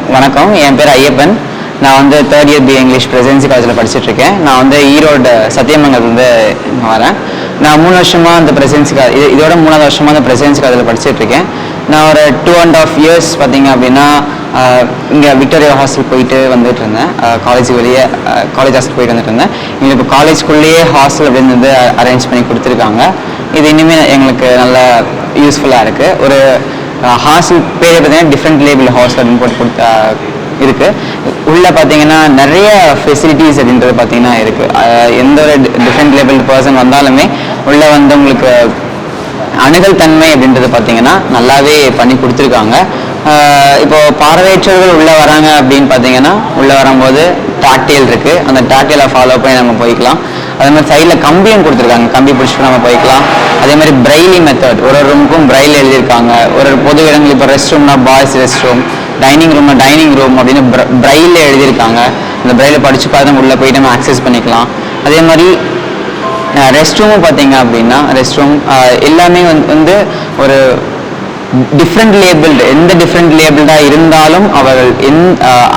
வணக்கம். என் பேர் ஐயப்பன். நான் வந்து third year B English Presidency காலேஜில் படிச்சுட்ருக்கேன். நான் வந்து ஈரோடு சத்தியமங்கலத்துலேருந்து வரேன். நான் 3 வருஷமாக அந்த பிரசிடென்சி இதோட 3வது வருஷமாக அந்த பிரசிடென்சி காலேஜில் படிச்சுட்ருக்கேன். நான் ஒரு 2.5 years பார்த்தீங்க அப்படின்னா இங்கே விக்டோரியா ஹாஸ்டல் போயிட்டு வந்துட்டு இருந்தேன். காலேஜுக்கு வெளியே காலேஜ் ஹாஸ்டல் போயிட்டு வந்துட்டு இருந்தேன். எங்களுக்கு இப்போ காலேஜ்குள்ளேயே ஹாஸ்டல் அப்படின்னு வந்து அரேஞ்ச் பண்ணி கொடுத்துருக்காங்க. இது இனிமேல் எங்களுக்கு நல்லா யூஸ்ஃபுல்லாக இருக்குது. ஒரு ஹாஸ்டல் பேர் பார்த்தீங்கன்னா டிஃப்ரெண்ட் லேபிள் ஹாஸ்டல் அப்படின்னு போட்டு இருக்குது. உள்ளே பார்த்தீங்கன்னா நிறைய ஃபெசிலிட்டிஸ் அப்படின்றது பார்த்தீங்கன்னா இருக்குது. எந்த ஒரு டிஃப்ரெண்ட் லேபிள் பர்சன் வந்தாலுமே உள்ளே வந்து உங்களுக்கு அணுகல் தன்மை அப்படின்றது பார்த்தீங்கன்னா நல்லாவே பண்ணி கொடுத்துருக்காங்க. இப்போது பார்வையற்றவர்கள் உள்ளே வராங்க அப்படின்னு பார்த்தீங்கன்னா உள்ளே வரும்போது டாக்டேல் இருக்குது. அந்த டாக்டேலை ஃபாலோ பண்ணி நம்ம போய்க்கலாம். அதே மாதிரி சைடில் கம்பியும் கொடுத்துருக்காங்க. கம்பி பிடிச்சிட்டு நம்ம போய்க்கலாம். அதே மாதிரி பிரைலி மெத்தட் ஒரு ரூமுக்கும் பிரைல் எழுதியிருக்காங்க. ஒரு பொது இடங்கள் இப்போ ரெஸ்ட் ரூம்னா பாய்ஸ் ரெஸ்ட் ரூம், டைனிங் ரூம்னா டைனிங் ரூம் அப்படின்னு பிரைல எழுதியிருக்காங்க. அந்த பிரைல படித்து பார்த்து உள்ளே போயிட்டு நம்ம ஆக்சஸ் பண்ணிக்கலாம். அதே மாதிரி ரெஸ்ட் ரூமும் பார்த்தீங்க அப்படின்னா ரெஸ்ட் ரூம் எல்லாமே வந்து ஒரு டிஃப்ரெண்ட் லேபிள்டு, எந்த டிஃப்ரெண்ட் லேபிள்டாக இருந்தாலும் அவர்கள்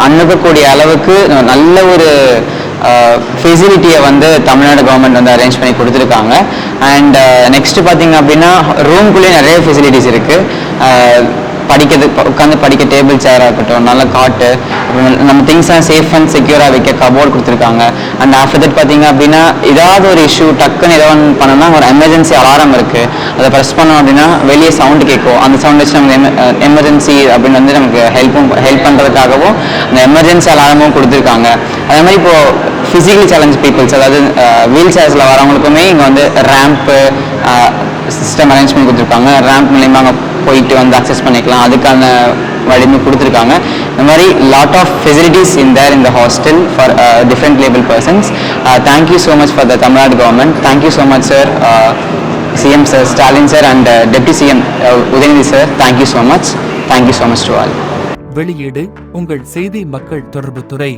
அணுகக்கூடிய அளவுக்கு நல்ல ஒரு ஃபெசிலிட்டியை வந்து தமிழ்நாடு கவர்மெண்ட் வந்து அரேஞ்ச் பண்ணி கொடுத்துருக்காங்க. அண்ட் நெக்ஸ்ட் பார்த்தீங்க அப்படின்னா ரூம்குள்ளேயே நிறைய ஃபெசிலிட்டிஸ் இருக்குது. உட்காந்து படிக்க டேபிள் சேராக இருக்கட்டும், நல்ல காட்டு, நம்ம திங்ஸ்லாம் சேஃப் அண்ட் செக்யூராக வைக்க கபோர்ட் கொடுத்துருக்காங்க. அண்ட் ஆஃப்டர் தட் பார்த்தீங்க அப்படின்னா ஏதாவது ஒரு இஷ்யூ டக்குன்னு ஏதோ ஒன்று பண்ணோம்னா ஒரு எமர்ஜென்சி அலாரம் இருக்குது. அதை ப்ரெஸ் பண்ணோம் அப்படின்னா வெளியே சவுண்டு கேட்கும். அந்த சவுண்ட் வச்சு நமக்கு எமர்ஜென்சி அப்படின்னு வந்து நமக்கு ஹெல்ப் பண்ணுறதுக்காகவும் அந்த எமர்ஜென்சி அலாரமும் கொடுத்துருக்காங்க. அதே மாதிரி இப்போது ஃபிசிக்கலி சேலஞ்ச் பீப்புள்ஸ், அதாவது வீல் சேர்ஸில் வரவங்களுக்குமே இங்கே வந்து ரேம்ப்பு சிஸ்டம் அரேஞ்ச் பண்ணி கொடுத்துருக்காங்க. ரேம்ப் மூலியமாக அங்கே போயிட்டு வந்து அக்சஸ் பண்ணிக்கலாம். அதுக்கான வழிமுறை கொடுத்துருக்காங்க. இந்த மாதிரி lot of facilities in the hostel for different லேபிள் persons. Thank you so much for the Tamil Nadu government. Thank you so much sir, CM sir Stalin sir and deputy CM Udhayanidhi sir. Thank you so much. Thank you so much to all. வெளியீடு உங்கள் செய்தி மக்கள் தொடர்பு துறை.